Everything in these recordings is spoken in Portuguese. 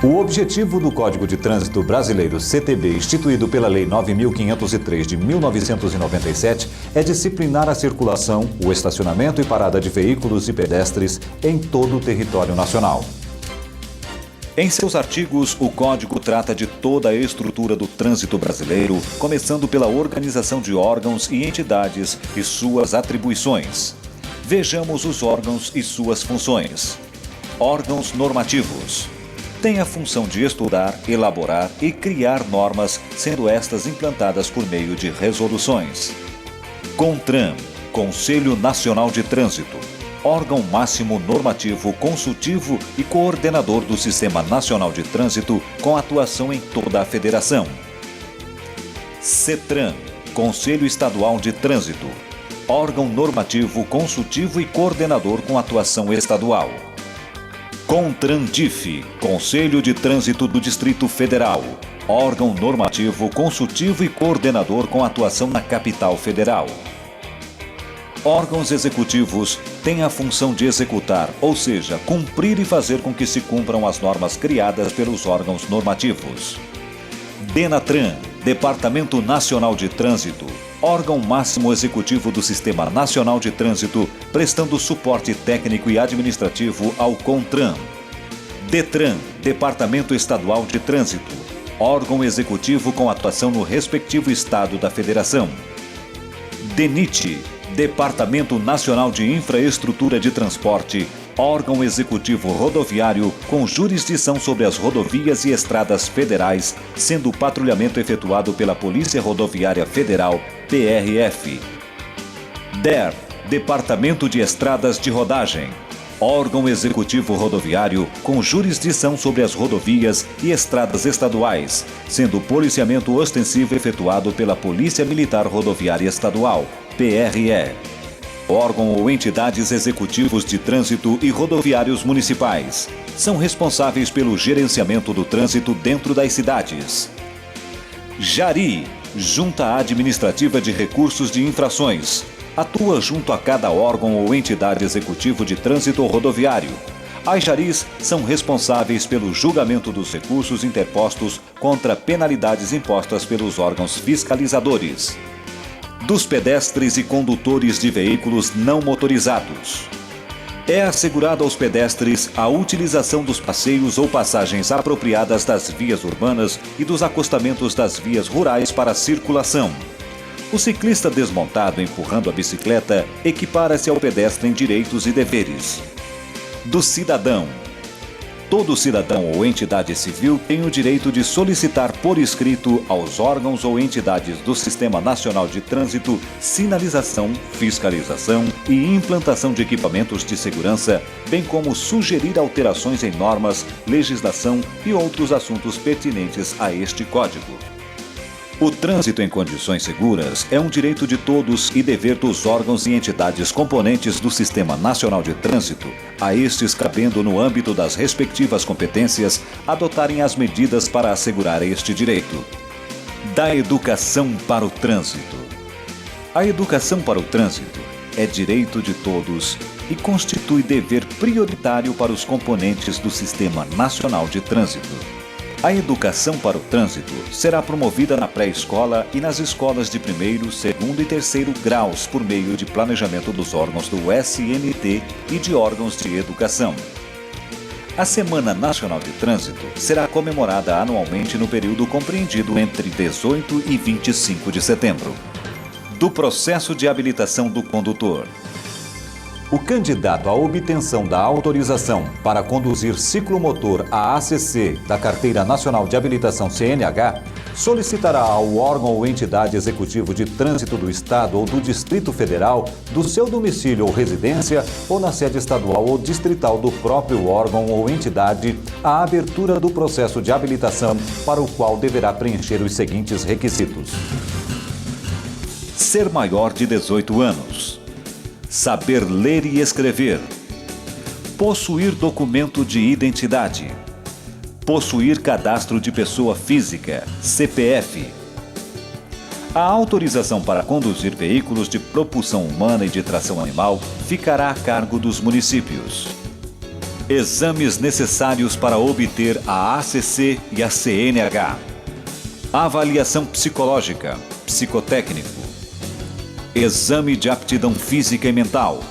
O objetivo do Código de Trânsito Brasileiro CTB, instituído pela Lei 9.503 de 1997, é disciplinar a circulação, o estacionamento e parada de veículos e pedestres em todo o território nacional. Em seus artigos, o Código trata de toda a estrutura do trânsito brasileiro, começando pela organização de órgãos e entidades e suas atribuições. Vejamos os órgãos e suas funções. Órgãos normativos. Tem a função de estudar, elaborar e criar normas, sendo estas implantadas por meio de resoluções. CONTRAN, Conselho Nacional de Trânsito, órgão máximo normativo, consultivo e coordenador do Sistema Nacional de Trânsito, com atuação em toda a federação. CETRAN, Conselho Estadual de Trânsito, órgão normativo, consultivo e coordenador com atuação estadual. CONTRANDIF, Conselho de Trânsito do Distrito Federal, órgão normativo, consultivo e coordenador com atuação na capital federal. Órgãos executivos têm a função de executar, ou seja, cumprir e fazer com que se cumpram as normas criadas pelos órgãos normativos. DENATRAN, Departamento Nacional de Trânsito, órgão máximo executivo do Sistema Nacional de Trânsito, prestando suporte técnico e administrativo ao CONTRAN. DETRAN, Departamento Estadual de Trânsito, órgão executivo com atuação no respectivo estado da federação. DENIT, Departamento Nacional de Infraestrutura de Transporte, órgão executivo rodoviário com jurisdição sobre as rodovias e estradas federais, sendo o patrulhamento efetuado pela Polícia Rodoviária Federal, PRF. DER, Departamento de Estradas de Rodagem, órgão executivo rodoviário com jurisdição sobre as rodovias e estradas estaduais, sendo o policiamento ostensivo efetuado pela Polícia Militar Rodoviária Estadual, PRE. Órgão ou entidades executivos de trânsito e rodoviários municipais. São responsáveis pelo gerenciamento do trânsito dentro das cidades. JARI, Junta Administrativa de Recursos de Infrações. Atua junto a cada órgão ou entidade executivo de trânsito rodoviário. As JARIs são responsáveis pelo julgamento dos recursos interpostos contra penalidades impostas pelos órgãos fiscalizadores. Dos pedestres e condutores de veículos não motorizados. É assegurado aos pedestres a utilização dos passeios ou passagens apropriadas das vias urbanas e dos acostamentos das vias rurais para circulação. O ciclista desmontado empurrando a bicicleta equipara-se ao pedestre em direitos e deveres. Do cidadão. Todo cidadão ou entidade civil tem o direito de solicitar por escrito aos órgãos ou entidades do Sistema Nacional de Trânsito sinalização, fiscalização e implantação de equipamentos de segurança, bem como sugerir alterações em normas, legislação e outros assuntos pertinentes a este Código. O trânsito em condições seguras é um direito de todos e dever dos órgãos e entidades componentes do Sistema Nacional de Trânsito, a estes cabendo no âmbito das respectivas competências adotarem as medidas para assegurar este direito. Da educação para o trânsito. A educação para o trânsito é direito de todos e constitui dever prioritário para os componentes do Sistema Nacional de Trânsito. A educação para o trânsito será promovida na pré-escola e nas escolas de primeiro, segundo e terceiro graus por meio de planejamento dos órgãos do SNT e de órgãos de educação. A Semana Nacional de Trânsito será comemorada anualmente no período compreendido entre 18 e 25 de setembro. Do processo de habilitação do condutor. O candidato à obtenção da autorização para conduzir ciclomotor a ACC da Carteira Nacional de Habilitação CNH solicitará ao órgão ou entidade executivo de trânsito do Estado ou do Distrito Federal, do seu domicílio ou residência, ou na sede estadual ou distrital do próprio órgão ou entidade, a abertura do processo de habilitação, para o qual deverá preencher os seguintes requisitos: ser maior de 18 anos. Saber ler e escrever. Possuir documento de identidade. Possuir cadastro de pessoa física, CPF. A autorização para conduzir veículos de propulsão humana e de tração animal ficará a cargo dos municípios. Exames necessários para obter a ACC e a CNH. Avaliação psicológica, psicotécnico. Exame de aptidão física e mental.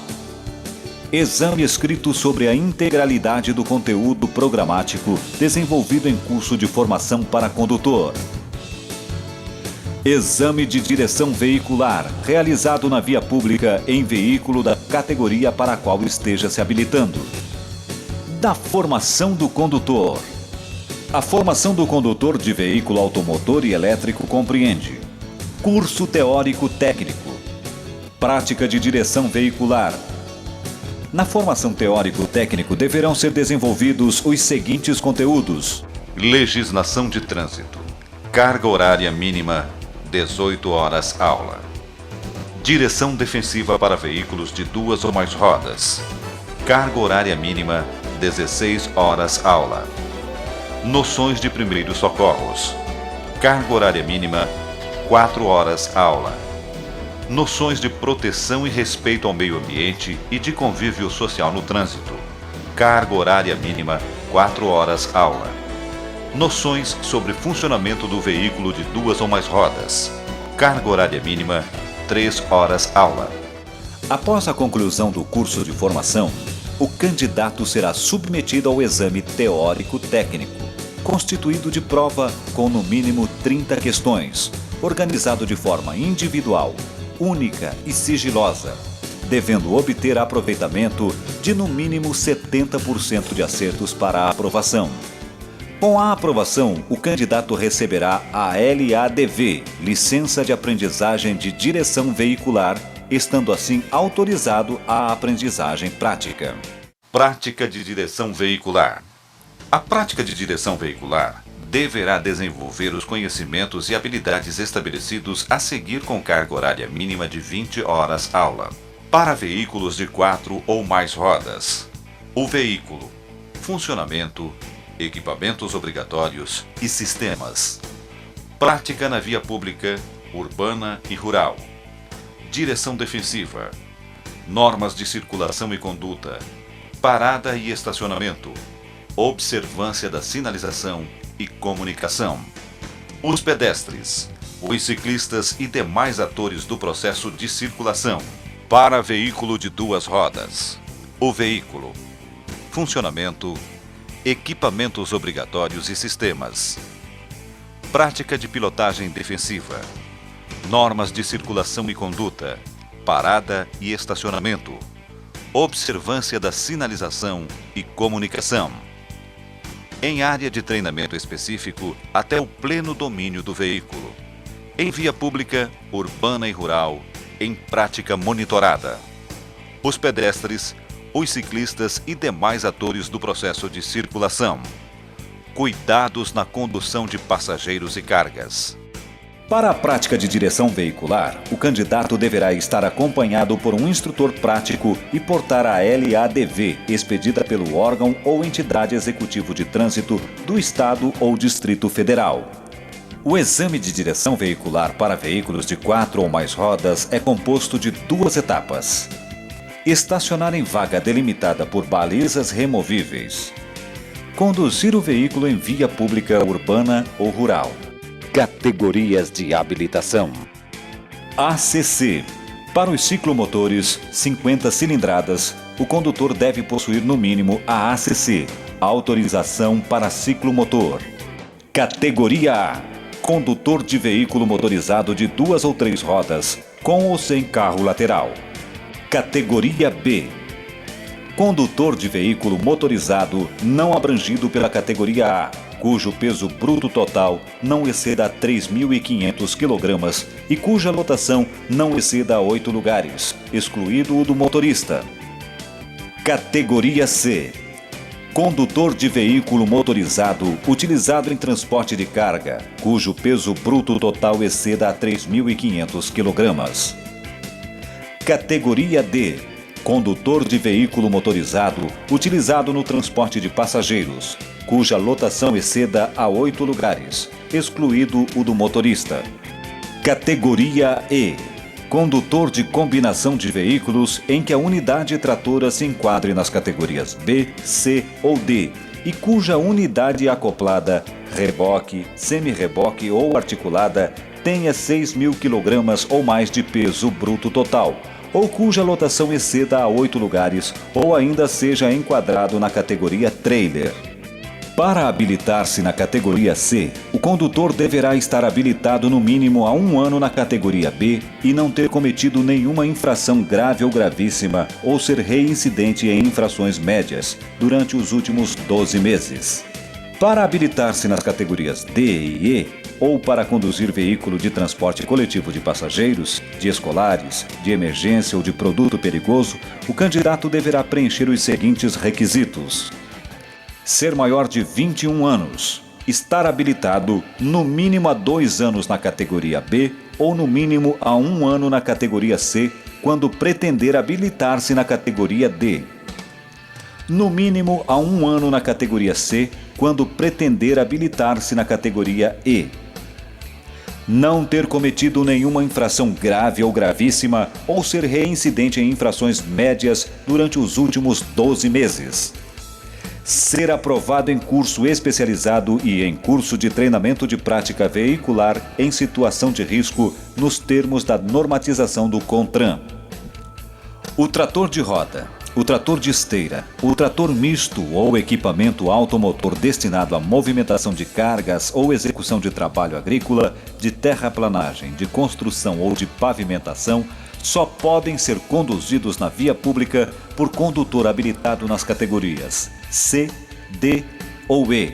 Exame escrito sobre a integralidade do conteúdo programático desenvolvido em curso de formação para condutor. Exame de direção veicular, realizado na via pública em veículo da categoria para a qual esteja se habilitando. Da formação do condutor. A formação do condutor de veículo automotor e elétrico compreende: curso teórico técnico, prática de direção veicular. Na formação teórico-técnico deverão ser desenvolvidos os seguintes conteúdos: legislação de trânsito, carga horária mínima, 18 horas aula. Direção defensiva para veículos de 2 ou mais rodas, carga horária mínima, 16 horas aula. Noções de primeiros socorros, carga horária mínima, 4 horas aula. Noções de proteção e respeito ao meio ambiente e de convívio social no trânsito, carga horária mínima, 4 horas aula. Noções sobre funcionamento do veículo de 2 ou mais rodas, carga horária mínima, 3 horas aula. Após a conclusão do curso de formação, o candidato será submetido ao exame teórico-técnico, constituído de prova com no mínimo 30 questões, organizado de forma individual, única e sigilosa, devendo obter aproveitamento de no mínimo 70% de acertos para a aprovação. Com a aprovação, o candidato receberá a LADV, Licença de Aprendizagem de Direção Veicular, estando assim autorizado à aprendizagem prática. Prática de direção veicular. A prática de direção veicular deverá desenvolver os conhecimentos e habilidades estabelecidos a seguir com carga horária mínima de 20 horas aula. Para veículos de 4 ou mais rodas, o veículo, funcionamento, equipamentos obrigatórios e sistemas. Prática na via pública, urbana e rural. Direção defensiva. Normas de circulação e conduta. Parada e estacionamento. Observância da sinalização e comunicação. Os pedestres, os ciclistas e demais atores do processo de circulação. Para veículo de 2 rodas, o veículo, funcionamento, equipamentos obrigatórios e sistemas. Prática de pilotagem defensiva. Normas de circulação e conduta, parada e estacionamento. Observância da sinalização e comunicação. Em área de treinamento específico até o pleno domínio do veículo. Em via pública, urbana e rural, em prática monitorada. Os pedestres, os ciclistas e demais atores do processo de circulação. Cuidados na condução de passageiros e cargas. Para a prática de direção veicular, o candidato deverá estar acompanhado por um instrutor prático e portar a LADV, expedida pelo órgão ou entidade executivo de trânsito do Estado ou Distrito Federal. O exame de direção veicular para veículos de 4 ou mais rodas é composto de 2 etapas. Estacionar em vaga delimitada por balizas removíveis. Conduzir o veículo em via pública urbana ou rural. Categorias de habilitação. ACC. Para os ciclomotores 50 cilindradas, o condutor deve possuir no mínimo a ACC, Autorização para Ciclomotor. Categoria A. Condutor de veículo motorizado de 2 ou 3 rodas, com ou sem carro lateral. Categoria B. Condutor de veículo motorizado não abrangido pela categoria A, cujo peso bruto total não exceda 3.500 kg e cuja lotação não exceda 8 lugares, excluído o do motorista. Categoria C. Condutor de veículo motorizado utilizado em transporte de carga, cujo peso bruto total exceda 3.500 kg. Categoria D. Condutor de veículo motorizado utilizado no transporte de passageiros, cuja lotação exceda a 8 lugares, excluído o do motorista. Categoria E. condutor de combinação de veículos em que a unidade tratora se enquadre nas categorias B, C ou D e cuja unidade acoplada, reboque, semi-reboque ou articulada tenha 6.000 kg ou mais de peso bruto total, ou cuja lotação exceda a 8 lugares ou ainda seja enquadrado na categoria trailer. Para habilitar-se na categoria C, o condutor deverá estar habilitado no mínimo há 1 ano na categoria B e não ter cometido nenhuma infração grave ou gravíssima ou ser reincidente em infrações médias durante os últimos 12 meses. Para habilitar-se nas categorias D e E, ou para conduzir veículo de transporte coletivo de passageiros, de escolares, de emergência ou de produto perigoso, o candidato deverá preencher os seguintes requisitos: ser maior de 21 anos, estar habilitado no mínimo há 2 anos na categoria B ou no mínimo há 1 ano na categoria C, quando pretender habilitar-se na categoria D. No mínimo há 1 ano na categoria C, quando pretender habilitar-se na categoria E. Não ter cometido nenhuma infração grave ou gravíssima ou ser reincidente em infrações médias durante os últimos 12 meses. Ser aprovado em curso especializado e em curso de treinamento de prática veicular em situação de risco nos termos da normatização do CONTRAN. O trator de roda, o trator de esteira, o trator misto ou equipamento automotor destinado à movimentação de cargas ou execução de trabalho agrícola, de terraplanagem, de construção ou de pavimentação só podem ser conduzidos na via pública por condutor habilitado nas categorias C, D ou E.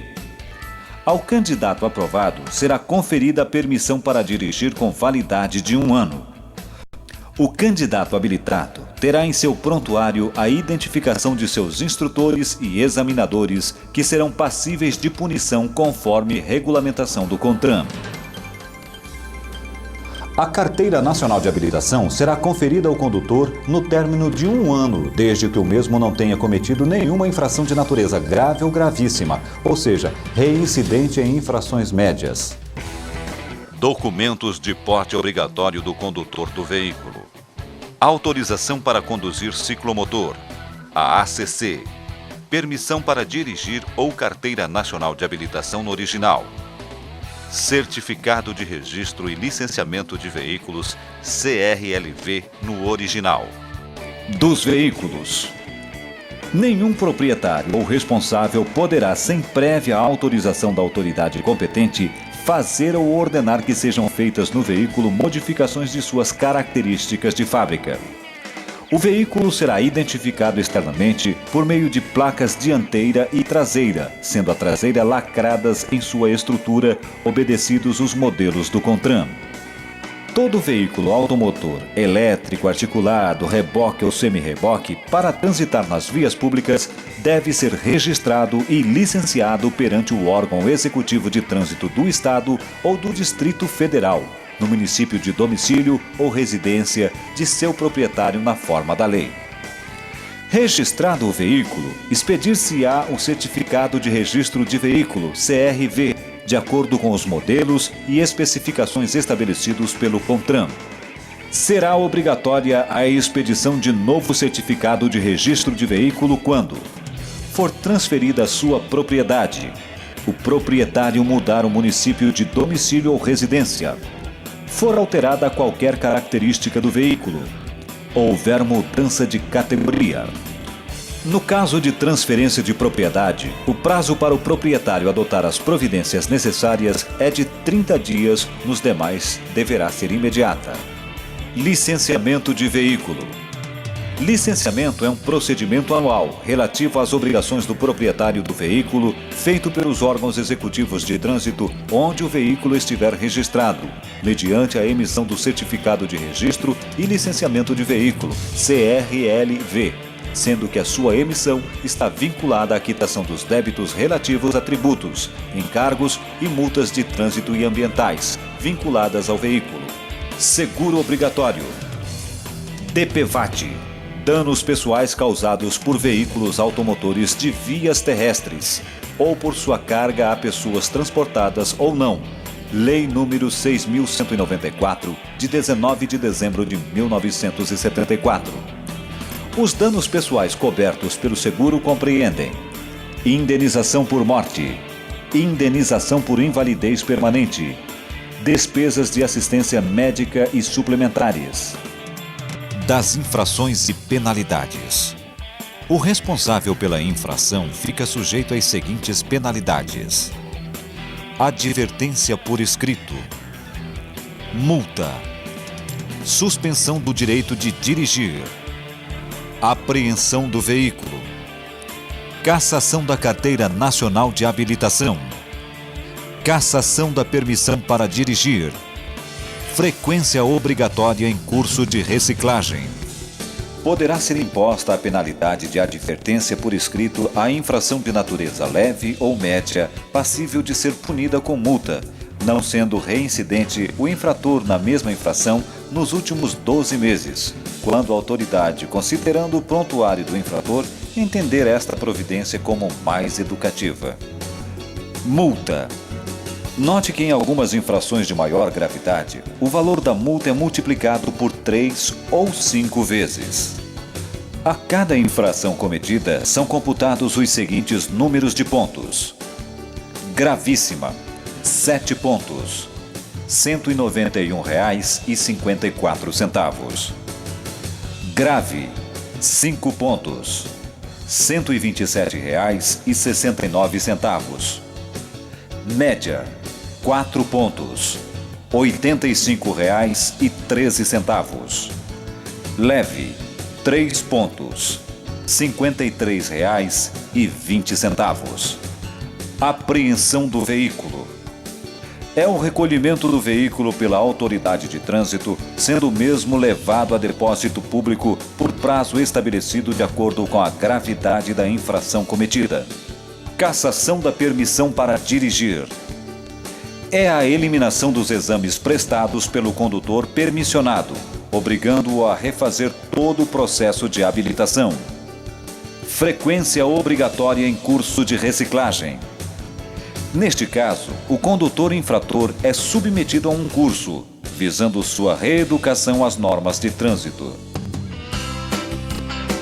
Ao candidato aprovado será conferida a permissão para dirigir com validade de 1 ano. O candidato habilitado terá em seu prontuário a identificação de seus instrutores e examinadores, que serão passíveis de punição conforme regulamentação do CONTRAN. A Carteira Nacional de Habilitação será conferida ao condutor no término de 1 ano, desde que o mesmo não tenha cometido nenhuma infração de natureza grave ou gravíssima, ou seja, reincidente em infrações médias. Documentos de porte obrigatório do condutor do veículo. Autorização para conduzir ciclomotor, a ACC. Permissão para dirigir ou Carteira Nacional de Habilitação no original. Certificado de Registro e Licenciamento de Veículos, CRLV, no original. Dos veículos. Nenhum proprietário ou responsável poderá, sem prévia autorização da autoridade competente, fazer ou ordenar que sejam feitas no veículo modificações de suas características de fábrica. O veículo será identificado externamente por meio de placas dianteira e traseira, sendo a traseira lacradas em sua estrutura, obedecidos os modelos do CONTRAN. Todo veículo automotor, elétrico, articulado, reboque ou semi-reboque, para transitar nas vias públicas, deve ser registrado e licenciado perante o órgão executivo de trânsito do Estado ou do Distrito Federal, no município de domicílio ou residência de seu proprietário na forma da lei. Registrado o veículo, expedir-se-á o Certificado de Registro de Veículo, CRV, de acordo com os modelos e especificações estabelecidos pelo CONTRAN. Será obrigatória a expedição de novo certificado de registro de veículo quando for transferida a sua propriedade, o proprietário mudar o município de domicílio ou residência, for alterada qualquer característica do veículo, ou houver mudança de categoria. No caso de transferência de propriedade, o prazo para o proprietário adotar as providências necessárias é de 30 dias, nos demais deverá ser imediata. Licenciamento de veículo. Licenciamento é um procedimento anual relativo às obrigações do proprietário do veículo, feito pelos órgãos executivos de trânsito onde o veículo estiver registrado, mediante a emissão do Certificado de Registro e Licenciamento de Veículo, CRLV, sendo que a sua emissão está vinculada à quitação dos débitos relativos a tributos, encargos e multas de trânsito e ambientais, vinculadas ao veículo. Seguro obrigatório. DPVAT. Danos pessoais causados por veículos automotores de vias terrestres, ou por sua carga a pessoas transportadas ou não, Lei número 6.194, de 19 de dezembro de 1974. Os danos pessoais cobertos pelo seguro compreendem: indenização por morte, indenização por invalidez permanente, despesas de assistência médica e suplementares. Das infrações e penalidades. O responsável pela infração fica sujeito às seguintes penalidades: advertência por escrito, multa, suspensão do direito de dirigir, apreensão do veículo, cassação da Carteira Nacional de Habilitação, cassação da permissão para dirigir, frequência obrigatória em curso de reciclagem. Poderá ser imposta a penalidade de advertência por escrito à infração de natureza leve ou média, passível de ser punida com multa, não sendo reincidente o infrator na mesma infração nos últimos 12 meses, quando a autoridade, considerando o prontuário do infrator, entender esta providência como mais educativa. Multa. Note que em algumas infrações de maior gravidade, o valor da multa é multiplicado por 3 ou 5 vezes. A cada infração cometida são computados os seguintes números de pontos: gravíssima, 7 pontos, R$ 191,54. Grave, 5 pontos, R$ 127,69. Média, 4 pontos, R$ 85,13. Leve, 3 pontos, R$ 53,20. Apreensão do veículo. É o recolhimento do veículo pela autoridade de trânsito, sendo o mesmo levado a depósito público por prazo estabelecido de acordo com a gravidade da infração cometida. Cassação da permissão para dirigir. É a eliminação dos exames prestados pelo condutor permissionado, obrigando-o a refazer todo o processo de habilitação. Frequência obrigatória em curso de reciclagem. Neste caso, o condutor infrator é submetido a um curso, visando sua reeducação às normas de trânsito.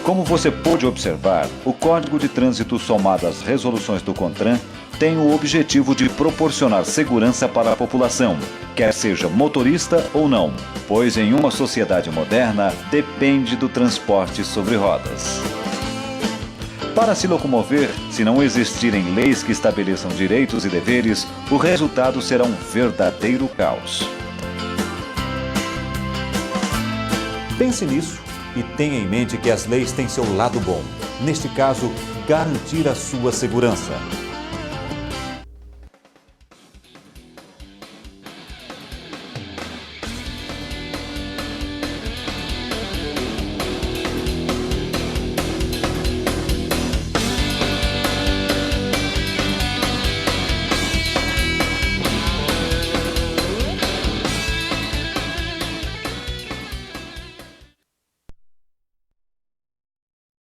Como você pôde observar, o Código de Trânsito somado às resoluções do CONTRAN tem o objetivo de proporcionar segurança para a população, quer seja motorista ou não, pois em uma sociedade moderna depende do transporte sobre rodas. Para se locomover, se não existirem leis que estabeleçam direitos e deveres, o resultado será um verdadeiro caos. Pense nisso e tenha em mente que as leis têm seu lado bom. Neste caso, garantir a sua segurança.